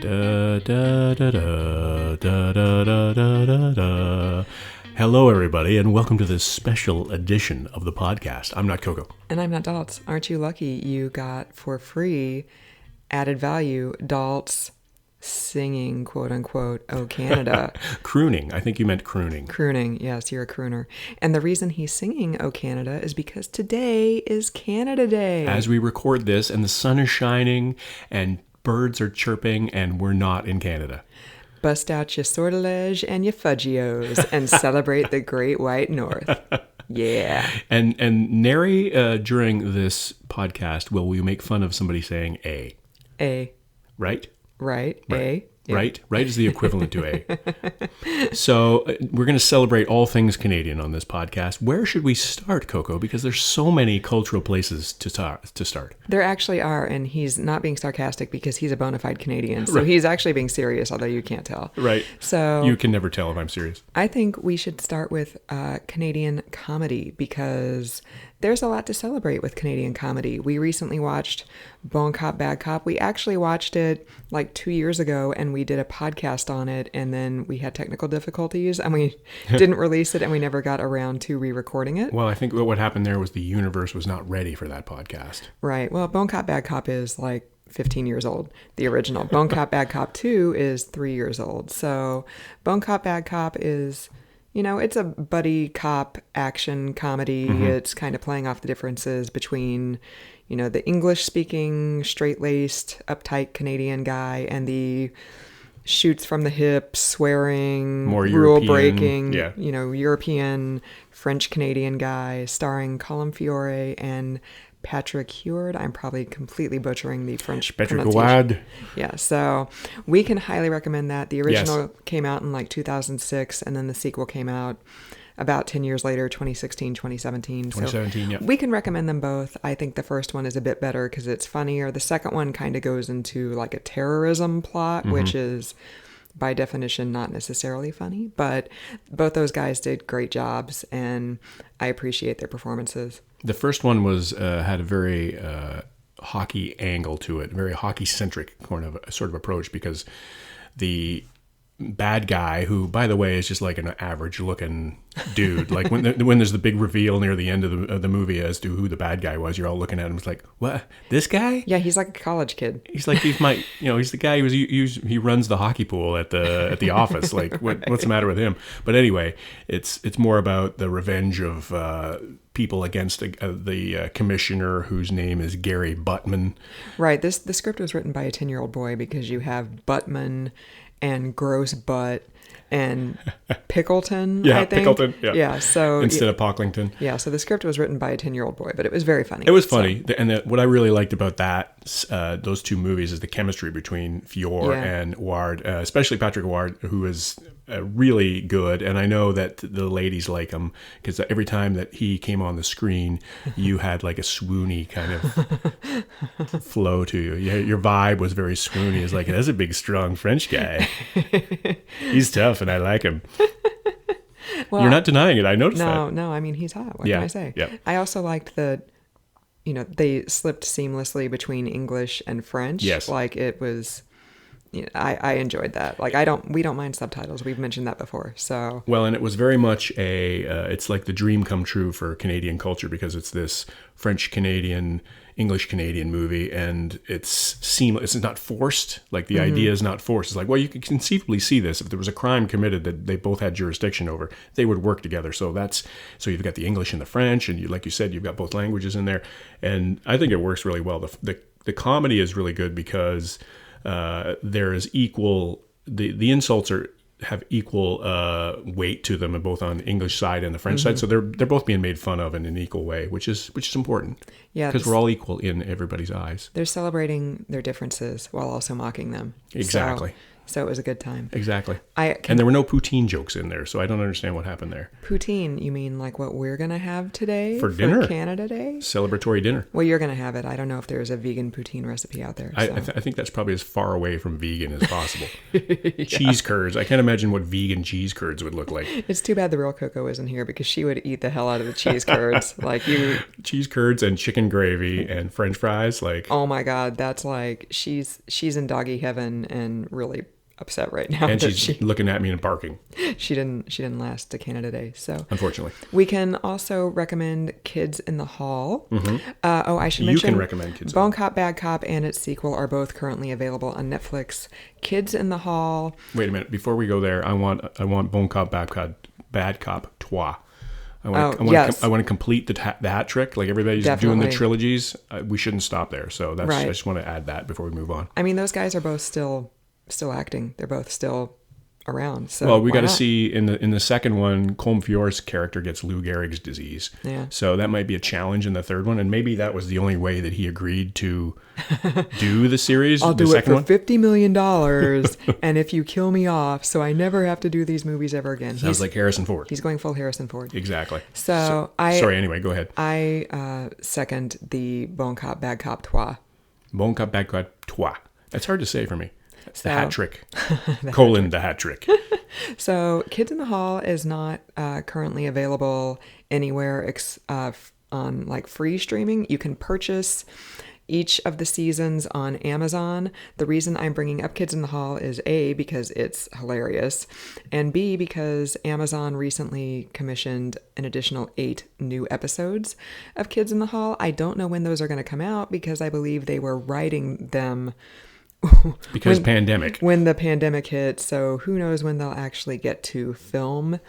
Da, da, da, da, da, da, da, da, da. Hello, everybody, and welcome to this special edition of the podcast. I'm not Coco. And I'm not Daltz. Aren't you lucky you got for free added value Daltz singing, quote unquote, Oh Canada. Crooning. I think you meant crooning. Crooning. Yes, you're a crooner. And the reason he's singing Oh Canada is because today is Canada Day. As we record this and the sun is shining and birds are chirping and we're not in Canada. Bust out your sortilege and your fudgios and celebrate the Great White North. Yeah. And nary during this podcast will we make fun of somebody saying A. A. Right? Right. Right. A. Yeah. Right? Right is the equivalent to A. So we're going to celebrate all things Canadian on this podcast. Where should we start, Coco? Because there's so many cultural places to start. There actually are, and he's not being sarcastic because he's a bona fide Canadian. So he's actually being serious, although you can't tell. Right. So you can never tell if I'm serious. I think we should start with Canadian comedy because there's a lot to celebrate with Canadian comedy. We recently watched Bon Cop, Bad Cop. We actually watched it like 2 years ago, and we did a podcast on it, and then we had technical difficulties, and we didn't release it, and we never got around to re-recording it. Well, I think what happened there was the universe was not ready for that podcast. Right. Well, Bon Cop, Bad Cop is like 15 years old, the original. Bon Cop, Bad Cop 2 is 3 years old. So Bon Cop, Bad Cop is... You know, it's a buddy cop action comedy. Mm-hmm. It's kind of playing off the differences between, you know, the English-speaking, straight-laced, uptight Canadian guy and the shoots from the hip, swearing, more rule-breaking, yeah. you know, European, French-Canadian guy, starring Colin Fiore and Patrick Huard. I'm probably completely butchering the French pronunciation. Yeah, so we can highly recommend that. The original came out in like 2006, and then the sequel came out about 10 years later, 2016, 2017. 2017, yeah. We can recommend them both. I think the first one is a bit better because it's funnier. The second one kind of goes into like a terrorism plot, which is by definition not necessarily funny, but both those guys did great jobs, and I appreciate their performances. The first one was had a very hockey angle to it, very hockey-centric sort of approach, because the bad guy, who, by the way, is just like an average-looking dude, like when there's the big reveal near the end of the movie as to who the bad guy was, you're all looking at him, it's like, what? This guy? Yeah, he's like a college kid. He's the guy he runs the hockey pool at the office. Like, what's the matter with him? But anyway, it's more about the revenge of people against the commissioner, whose name is Gary Buttman. Right. The script was written by a 10-year-old boy because you have Buttman and Gross Butt and Pickleton, yeah, I think. Pickleton, yeah. Yeah, so... Instead of Pocklington. Yeah, so the script was written by a 10-year-old boy, but it was very funny. It was funny. So. And what I really liked about those two movies is the chemistry between Fiore and Ward, especially Patrick Ward, who is really good. And I know that the ladies like him because every time that he came on the screen, you had like a swoony kind of flow to you. Your vibe was very swoony. It's like, that's a big, strong French guy. He's tough and I like him. Well, you're not denying it. I noticed that. No, I mean, he's hot. What can I say? Yeah. I also liked that, you know, they slipped seamlessly between English and French. Yes. Like it was... You know, I enjoyed that. Like we don't mind subtitles. We've mentioned that before. So well, and it was very much it's like the dream come true for Canadian culture because it's this French Canadian, English Canadian movie, and it's seamless. It's not forced. Like the idea is not forced. It's like, well, you could conceivably see this if there was a crime committed that they both had jurisdiction over, they would work together. So you've got the English and the French, and like you said, you've got both languages in there, and I think it works really well. The comedy is really good because. There is equal, the insults have equal weight to them, both on the English side and the French side. So they're both being made fun of in an equal way, which is important. Yeah, because we're all equal in everybody's eyes. They're celebrating their differences while also mocking them. Exactly. So it was a good time. Exactly. And there were no poutine jokes in there, so I don't understand what happened there. Poutine, you mean like what we're going to have today? For dinner. Canada Day? Celebratory dinner. Well, you're going to have it. I don't know if there's a vegan poutine recipe out there. So. I think that's probably as far away from vegan as possible. Yeah. Cheese curds. I can't imagine what vegan cheese curds would look like. It's too bad the real Coco isn't here because she would eat the hell out of the cheese curds. Cheese curds and chicken gravy and French fries. Oh my God, that's like she's in doggy heaven and really upset right now. And she's looking at me and barking. She didn't last to Canada Day, so unfortunately. We can also recommend Kids in the Hall. Mm-hmm. I should mention you can recommend Kids. Bone Cop, Bad Cop, and its sequel are both currently available on Netflix. Kids in the Hall. Wait a minute, before we go there, I want Bone Cop, Bad Cop, Trois. I want to complete the hat trick. Like everybody's doing the trilogies. We shouldn't stop there. So that's right. I just want to add that before we move on. I mean, those guys are both still acting. They're both still around. So well, we got to see in the second one, Colm Feore's character gets Lou Gehrig's disease. Yeah. So that might be a challenge in the third one, and maybe that was the only way that he agreed to do the series. I'll do it for $50 million, and if you kill me off, so I never have to do these movies ever again. Sounds like Harrison Ford. He's going full Harrison Ford. Exactly. So anyway, go ahead. I second the Bone Cop, Bad Cop, Trois. Bone Cop, Bad Cop, Trois. That's hard to say for me. The hat trick. The hat trick. So Kids in the Hall is not currently available anywhere on like free streaming. You can purchase each of the seasons on Amazon. The reason I'm bringing up Kids in the Hall is A, because it's hilarious, and B, because Amazon recently commissioned an additional 8 new episodes of Kids in the Hall. I don't know when those are going to come out because I believe they were writing them because pandemic. When the pandemic hit, so who knows when they'll actually get to film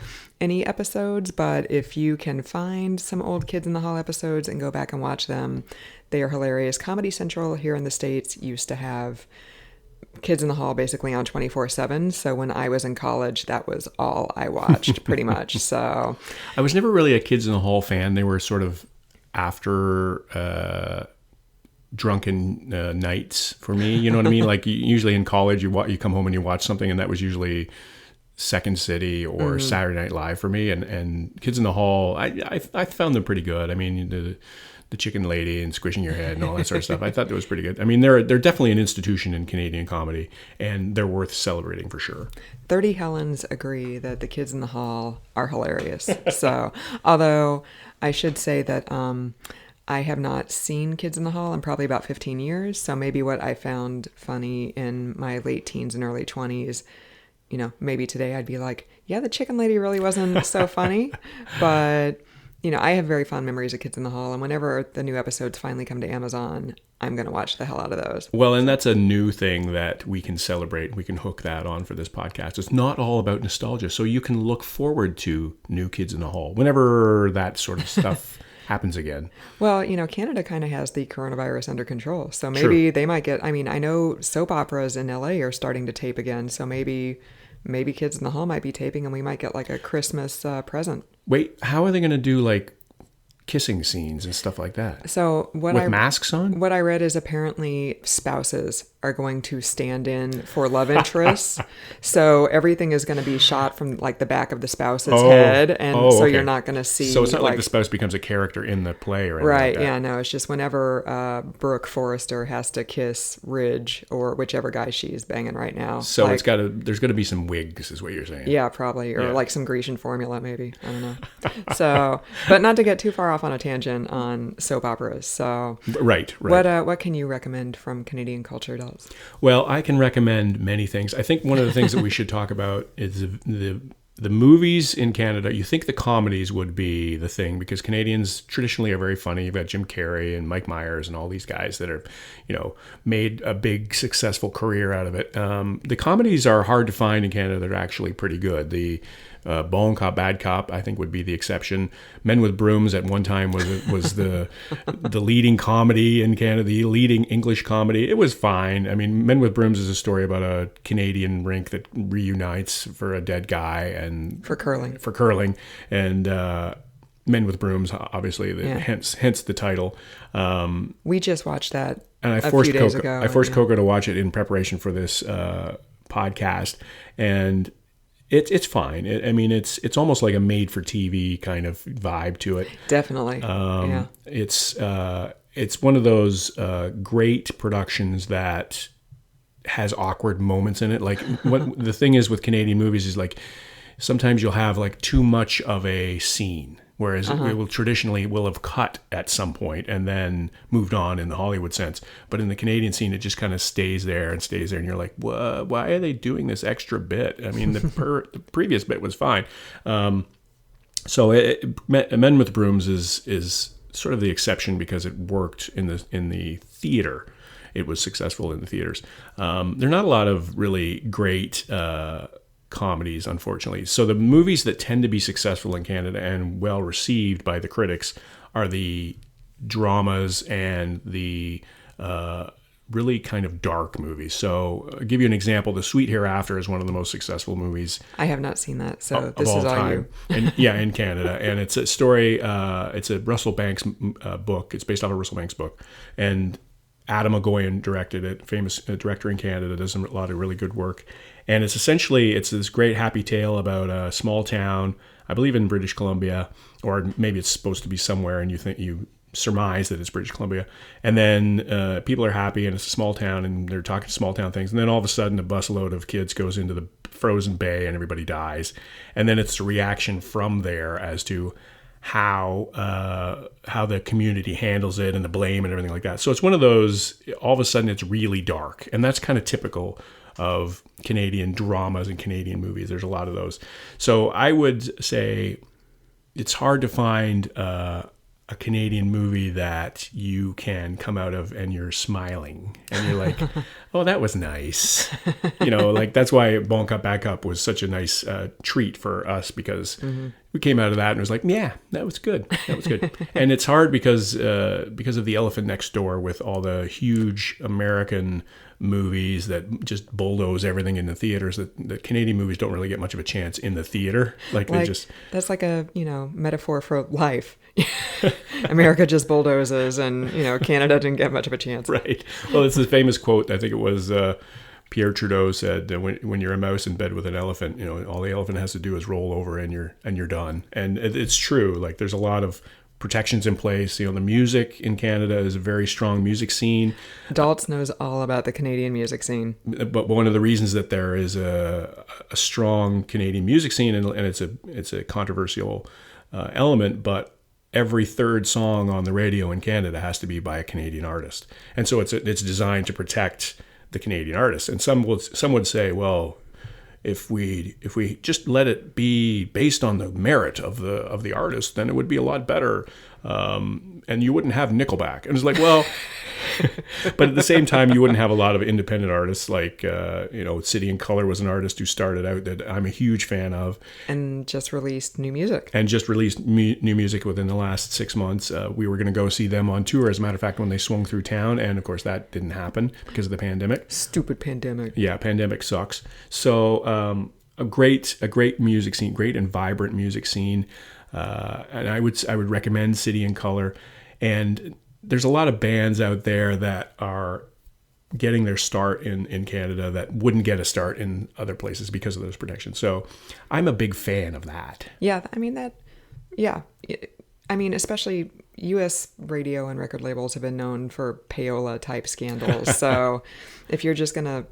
any episodes. But if you can find some old Kids in the Hall episodes and go back and watch them, they are hilarious. Comedy Central here in the States used to have Kids in the Hall basically on 24/7. So when I was in college, that was all I watched pretty much. So I was never really a Kids in the Hall fan. They were sort of after drunken nights for me, you know what I mean? Like usually in college, you come home and you watch something, and that was usually Second City or Saturday Night Live for me. And Kids in the Hall, I found them pretty good. I mean, the chicken lady and squishing your head and all that sort of stuff. I thought that was pretty good. I mean, they're definitely an institution in Canadian comedy, and they're worth celebrating for sure. 30 Helens agree that the Kids in the Hall are hilarious. So, although I should say that I have not seen Kids in the Hall in probably about 15 years. So maybe what I found funny in my late teens and early 20s, maybe today I'd be like, yeah, the chicken lady really wasn't so funny. But, I have very fond memories of Kids in the Hall. And whenever the new episodes finally come to Amazon, I'm going to watch the hell out of those. Well, and that's a new thing that we can celebrate. We can hook that on for this podcast. It's not all about nostalgia. So you can look forward to new Kids in the Hall whenever that sort of stuff happens again. Well, Canada kind of has the coronavirus under control. So maybe they might get, I know soap operas in LA are starting to tape again. So maybe Kids in the Hall might be taping and we might get like a Christmas present. Wait, how are they going to do like kissing scenes and stuff like that? So with masks on? What I read is apparently spouses are going to stand in for love interests. So everything is going to be shot from like the back of the spouse's head. And so you're not going to see. So it's not like the spouse becomes a character in the play or anything right. like that. Yeah, no, it's just whenever Brooke Forrester has to kiss Ridge or whichever guy she's banging right now. So there's got to be some wigs is what you're saying. Yeah, probably. Or like some Grecian formula maybe. I don't know. So, but not to get too far off on a tangent on soap operas. So right. What can you recommend from Canadian culture, Dolls? Well, I can recommend many things. I think one of the things that we should talk about is the movies in Canada. You think the comedies would be the thing because Canadians traditionally are very funny. You've got Jim Carrey and Mike Myers and all these guys that are, made a big successful career out of it. The comedies are hard to find in Canada that are actually pretty good. The Bone Cop, Bad Cop, I think would be the exception. Men with Brooms at one time was the leading comedy in Canada, the leading English comedy. It was fine. I mean, Men with Brooms is a story about a Canadian rink that reunites for a dead guy and for curling. And Men with Brooms, obviously, hence the title. We just watched that and I a few days ago. I forced Coco to watch it in preparation for this podcast, and it's fine. I mean, it's almost like a made for TV kind of vibe to it. Definitely. Yeah. It's one of those great productions that has awkward moments in it. Like what the thing is with Canadian movies is like sometimes you'll have like too much of a scene, whereas it will traditionally will have cut at some point and then moved on in the Hollywood sense. But in the Canadian scene, it just kind of stays there, and you're like, why are they doing this extra bit? I mean, the previous bit was fine. So Men with Brooms is sort of the exception because it worked in the theater. It was successful in the theaters. There are not a lot of really great comedies, unfortunately. So the movies that tend to be successful in Canada and well received by the critics are the dramas and the really kind of dark movies. So I'll give you an example. The Sweet Hereafter is one of the most successful movies. I have not seen that, so of this all is all time. you. And, in Canada. And it's a story, it's a Russell Banks book. It's based off a Russell Banks book. And Adam Agoyan directed it, famous director in Canada, does a lot of really good work. And it's this great happy tale about a small town, I believe in British Columbia, or maybe it's supposed to be somewhere and you surmise that it's British Columbia. And then people are happy and it's a small town and they're talking small town things. And then all of a sudden a busload of kids goes into the frozen bay and everybody dies. And then it's a reaction from there as to how the community handles it and the blame and everything like that. So it's one of those, all of a sudden it's really dark. And that's kind of typical of Canadian dramas and Canadian movies. There's a lot of those. So I would say it's hard to find a Canadian movie that you can come out of and you're smiling and you're like, oh, that was nice. Like that's why Bon Cop Bad Cop was such a nice treat for us, because we came out of that and it was like, yeah, that was good. That was good. And it's hard because of The Elephant Next Door, with all the huge American movies that just bulldoze everything in the theaters, that Canadian movies don't really get much of a chance in the theater. That's like a metaphor for life. America just bulldozes, and Canada didn't get much of a chance. Right. Well, it's the famous quote. I think it was Pierre Trudeau said, "When you're a mouse in bed with an elephant, all the elephant has to do is roll over, and you're done." And it's true. Like there's a lot of protections in place. The music in Canada is a very strong music scene. Daltz knows all about the Canadian music scene. But one of the reasons that there is a strong Canadian music scene, and it's a controversial element, but every third song on the radio in Canada has to be by a Canadian artist, and so it's designed to protect the Canadian artist. And some would say, well, if we just let it be based on the merit of the artist, then it would be a lot better, and you wouldn't have Nickelback. And it's like, well, but at the same time, you wouldn't have a lot of independent artists like City and Colour was an artist who started out that I'm a huge fan of, and just released new music. New music within the last 6 months. We were going to go see them on tour, as a matter of fact, when they swung through town, and of course that didn't happen because of the pandemic. Stupid pandemic. Yeah, pandemic sucks. So a great music scene, great and vibrant music scene, and I would recommend City and Colour. And there's a lot of bands out there that are getting their start in Canada that wouldn't get a start in other places because of those protections. So I'm a big fan of that. Yeah, especially U.S. radio and record labels have been known for payola type scandals. So if you're just gonna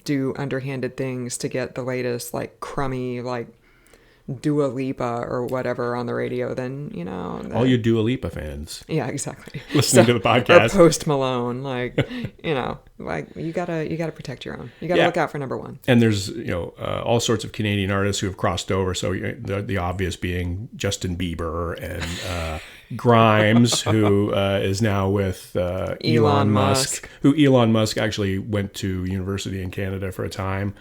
do underhanded things to get the latest like crummy like Dua Lipa or whatever on the radio, then all you Dua Lipa fans, yeah, exactly, listening to the podcast, or Post Malone, like you gotta protect your own. You gotta look out for number one. And there's all sorts of Canadian artists who have crossed over. So the obvious being Justin Bieber and Grimes, who is now with Elon Musk, who Elon Musk actually went to university in Canada for a time.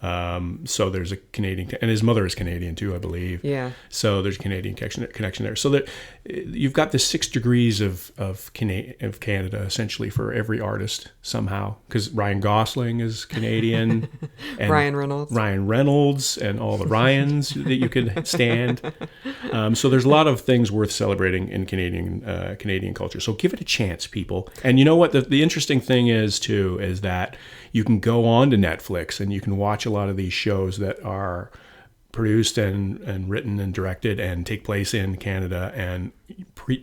So there's a Canadian, and his mother is Canadian too, I believe. Yeah. So there's a Canadian connection there. So that you've got the 6 degrees of Canada essentially for every artist somehow, because Ryan Gosling is Canadian, and Ryan Reynolds, and all the Ryans that you could stand. So there's a lot of things worth celebrating in Canadian culture. So give it a chance, people. And you know what? The interesting thing is too is that you can go on to Netflix and you can watch a lot of these shows that are produced and written and directed and take place in Canada. And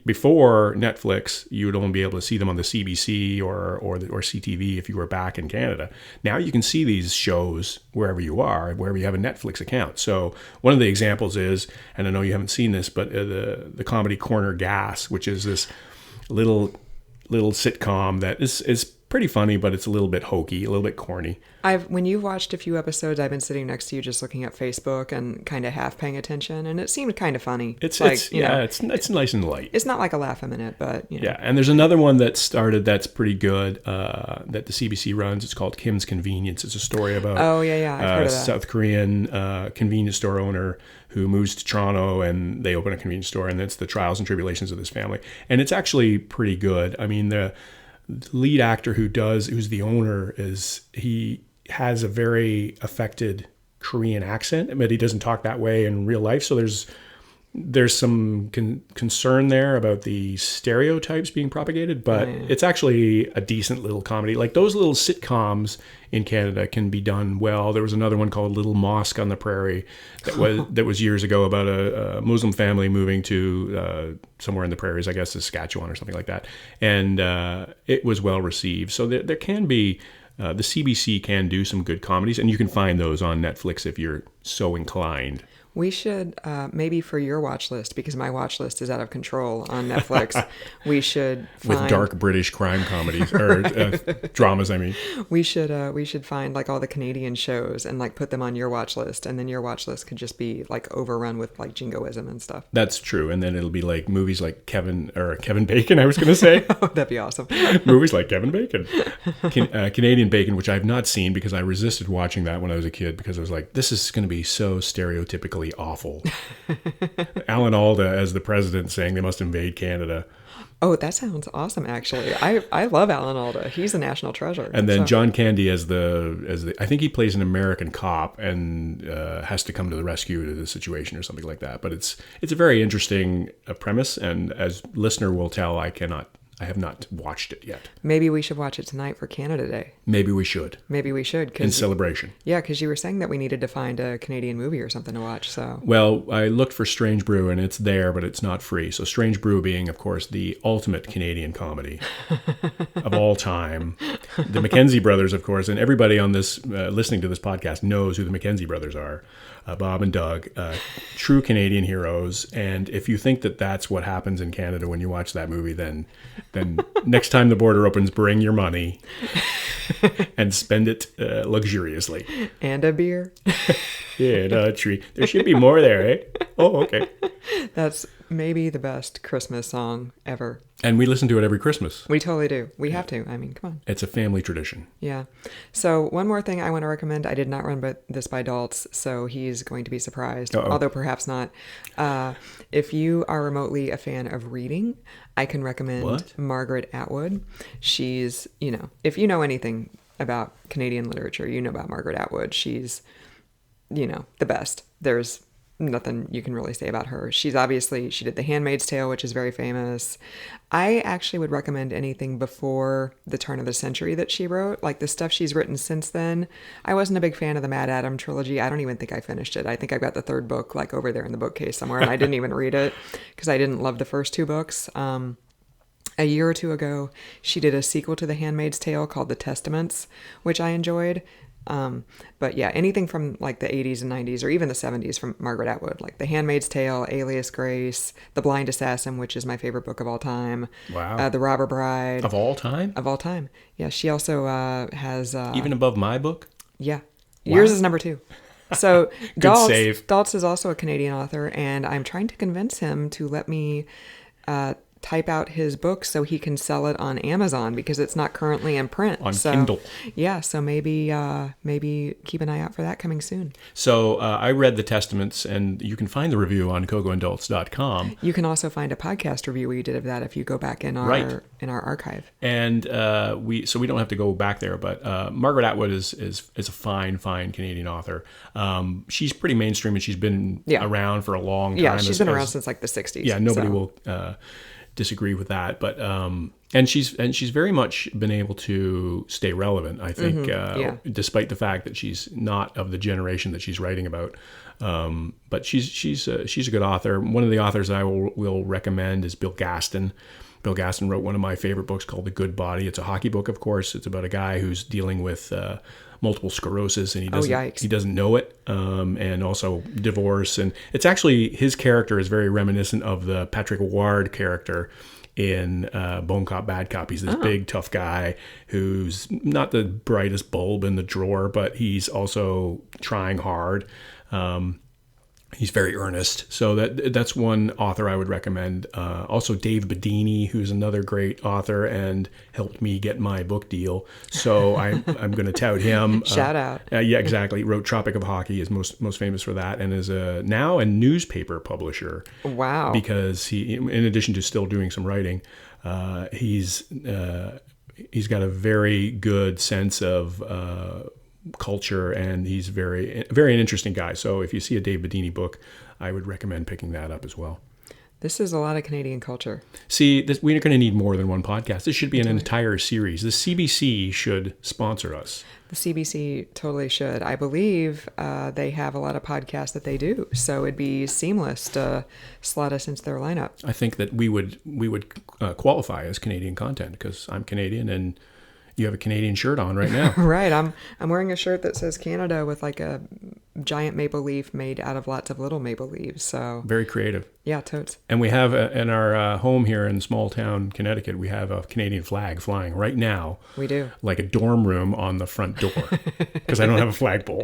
before Netflix, you would only be able to see them on the CBC or CTV if you were back in Canada. Now you can see these shows wherever you are, wherever you have a Netflix account. So one of the examples is, and I know you haven't seen this, but the comedy Corner Gas, which is this little sitcom that is pretty funny, but it's a little bit hokey, a little bit corny. When you've watched a few episodes, I've been sitting next to you just looking at Facebook and kind of half paying attention, and it seemed kind of funny. It's nice and light. It's not like a laugh a minute, but Yeah, and there's another one that started that's pretty good that the CBC runs. It's called Kim's Convenience. It's a story about I've heard of that. South Korean convenience store owner who moves to Toronto, and they open a convenience store, and it's the trials and tribulations of this family. And it's actually pretty good. I mean, the lead actor who's the owner he has a very affected Korean accent, but he doesn't talk that way in real life. So there's some concern there about the stereotypes being propagated, but It's actually a decent little comedy. Like those little sitcoms in Canada can be done well. There was another one called Little Mosque on the Prairie that was years ago about a Muslim family moving to somewhere in the prairies, I guess Saskatchewan or something like that. And it was well received. So there can be, the CBC can do some good comedies, and you can find those on Netflix if you're so inclined. We should, maybe for your watch list, because my watch list is out of control on Netflix, we should find... With dark British crime comedies, or dramas, I mean. We should find like all the Canadian shows and like put them on your watch list, and then your watch list could just be like overrun with like jingoism and stuff. That's true, and then it'll be like movies like Kevin Bacon, I was going to say. Oh, that'd be awesome. Movies like Kevin Bacon. Canadian Bacon, which I've not seen because I resisted watching that when I was a kid because I was like, this is going to be so stereotypically awful. Alan Alda as the president saying they must invade Canada. Oh, that sounds awesome, actually. I love Alan Alda. He's a national treasure. And then John Candy as the I think he plays an American cop and has to come to the rescue to the situation or something like that. But it's a very interesting premise, and as listener will tell, I have not watched it yet. Maybe we should watch it tonight for Canada Day. Maybe we should. In celebration. Yeah, because you were saying that we needed to find a Canadian movie or something to watch. So. Well, I looked for Strange Brew, and it's there, but it's not free. So Strange Brew being, of course, the ultimate Canadian comedy of all time. The Mackenzie brothers, of course, and everybody on this listening to this podcast knows who the Mackenzie brothers are. Bob and Doug, true Canadian heroes. And if you think that that's what happens in Canada when you watch that movie, then next time the border opens, bring your money and spend it luxuriously. And a beer. Yeah, and a tree. There should be more there, eh? Oh, okay. That's maybe the best Christmas song ever. And we listen to it every Christmas. We totally do. We have to. I mean, come on. It's a family tradition. Yeah. So one more thing I want to recommend. I did not run this by Daltz, so he's going to be surprised, although perhaps not. If you are remotely a fan of reading, I can recommend Margaret Atwood. She's, if you know anything about Canadian literature, you know about Margaret Atwood. She's, the best. There's nothing you can really say about her. She did The Handmaid's Tale, which is very famous. I actually would recommend anything before the turn of the century that she wrote. Like the stuff she's written since then. I wasn't a big fan of the Mad Adam trilogy. I don't even think I finished it. I think I've got the third book like over there in the bookcase somewhere, and I didn't even read it because I didn't love the first 2 books. A year or 2 ago, she did a sequel to The Handmaid's Tale called The Testaments, which I enjoyed. But yeah, anything from like the 80s and 90s or even the 70s from Margaret Atwood, like The Handmaid's Tale, Alias Grace, The Blind Assassin, which is my favorite book of all time. Wow. The Robber Bride. Of all time? Of all time. Yeah, she also has... even above my book? Yeah. Wow. Yours is number 2. So Daltz is also a Canadian author, and I'm trying to convince him to let me type out his book so he can sell it on Amazon because it's not currently in print. On Kindle. Yeah, so maybe keep an eye out for that coming soon. So I read the Testaments, and you can find the review on cocoandults.com. You can also find a podcast review we did of that if you go back in our archive. And we don't have to go back there, but Margaret Atwood is a fine Canadian author. She's pretty mainstream, and she's been around for a long time. Yeah, she's been around since like the 60s. Yeah, nobody will disagree with that, but and she's very much been able to stay relevant, I think, despite the fact that she's not of the generation that she's writing about. But she's a good author. One of the authors I will recommend is Bill Gaston. Bill Gaston wrote one of my favorite books called The Good Body. It's a hockey book, of course. It's about a guy who's dealing with multiple sclerosis, and he doesn't know it, and also divorce. And it's actually, his character is very reminiscent of the Patrick Ward character in Bone Cop, Bad Cop. He's this big, tough guy who's not the brightest bulb in the drawer, but he's also trying hard. He's very earnest. So that's one author I would recommend. Also Dave Bedini, who's another great author and helped me get my book deal. So I'm going to tout him. Shout out. Yeah, exactly. He wrote Tropic of Hockey, is most famous for that, and is now a newspaper publisher. Wow. Because he, in addition to still doing some writing, he's got a very good sense of culture, and he's very an interesting guy. So if you see a Dave Bedini book, I would recommend picking that up as well. This is a lot of Canadian culture. See, we're going to need more than one podcast. This should be an entire series. The CBC should sponsor us. The CBC totally should. I believe they have a lot of podcasts that they do, so it'd be seamless to slot us into their lineup. I think that we would qualify as Canadian content because I'm Canadian and you have a Canadian shirt on right now. Right. I'm wearing a shirt that says Canada with like a giant maple leaf made out of lots of little maple leaves. So very creative. Yeah, totes. And we have in our home here in small town Connecticut, we have a Canadian flag flying right now. We do. Like a dorm room on the front door because I don't have a flagpole.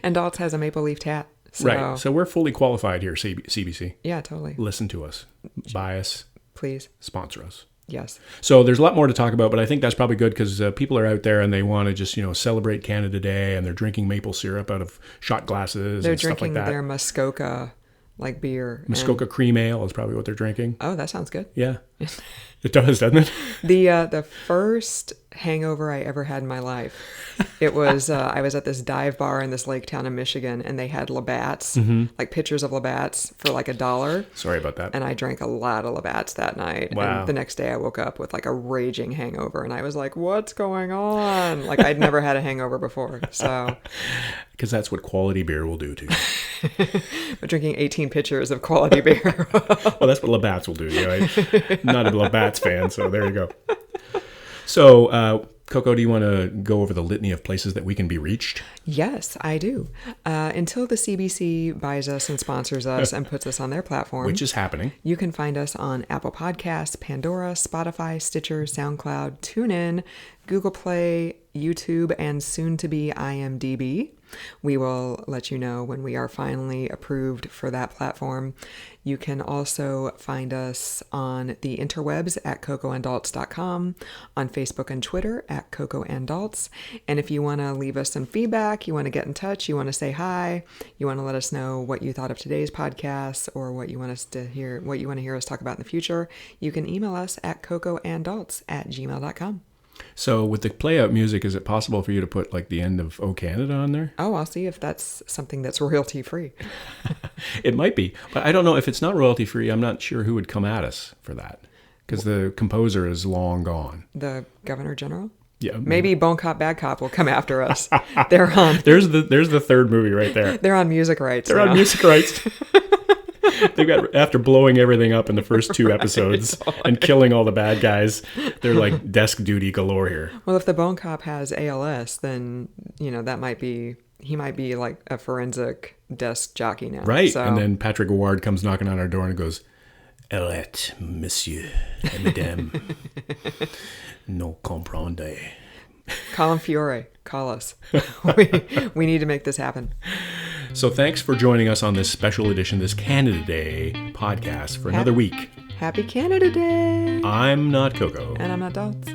And Daltz has a maple leaf hat. So. Right. So we're fully qualified here, CBC. Yeah, totally. Listen to us. Buy us. Please. Sponsor us. Yes. So there's a lot more to talk about, but I think that's probably good because people are out there and they want to just, celebrate Canada Day, and they're drinking maple syrup out of shot glasses and stuff like that. They're drinking their Muskoka like beer. Muskoka cream ale is probably what they're drinking. Oh, that sounds good. Yeah. It does, doesn't it? The first hangover I ever had in my life, it was I was at this dive bar in this lake town in Michigan, and they had Labatt's, like pitchers of Labatt's for like $1. Sorry about that. And I drank a lot of Labatt's that night. Wow. And the next day I woke up with like a raging hangover, and I was like, what's going on? Like I'd never had a hangover before. So because that's what quality beer will do to you. But drinking 18 pitchers of quality beer. Well, that's what Labatt's will do. I'm not a Labatt's fan, so there you go. So, Coco, do you want to go over the litany of places that we can be reached? Yes, I do. Until the CBC buys us and sponsors us and puts us on their platform. Which is happening. You can find us on Apple Podcasts, Pandora, Spotify, Stitcher, SoundCloud, TuneIn, Google Play, YouTube, and soon to be IMDb. We will let you know when we are finally approved for that platform. You can also find us on the interwebs at cocoandalts.com, on Facebook and Twitter at cocoandalts. And if you want to leave us some feedback, you want to get in touch, you want to say hi, you want to let us know what you thought of today's podcast or what you want us to hear, what you want to hear us talk about in the future, you can email us at cocoandalts@gmail.com. So with the play-out music, is it possible for you to put like the end of O Canada on there? Oh, I'll see if that's something that's royalty-free. It might be, but I don't know if it's not royalty-free. I'm not sure who would come at us for that because the composer is long gone. The Governor General? Yeah, maybe Bone Cop, Bad Cop will come after us. They're on. There's the third movie right there. They're on music rights. They're on music rights. They've got, after blowing everything up in the first 2 episodes and killing all the bad guys, they're like desk duty galore here. Well, if the Bone Cop has ALS, then, that might be, he might be like a forensic desk jockey now. Right. So. And then Patrick Ward comes knocking on our door and goes, "Elette, monsieur et madame, no comprendre." Call him Fiore. Call us. We need to make this happen. So thanks for joining us on this special edition, this Canada Day podcast for another week. Happy Canada Day! I'm not Coco. And I'm not Dots.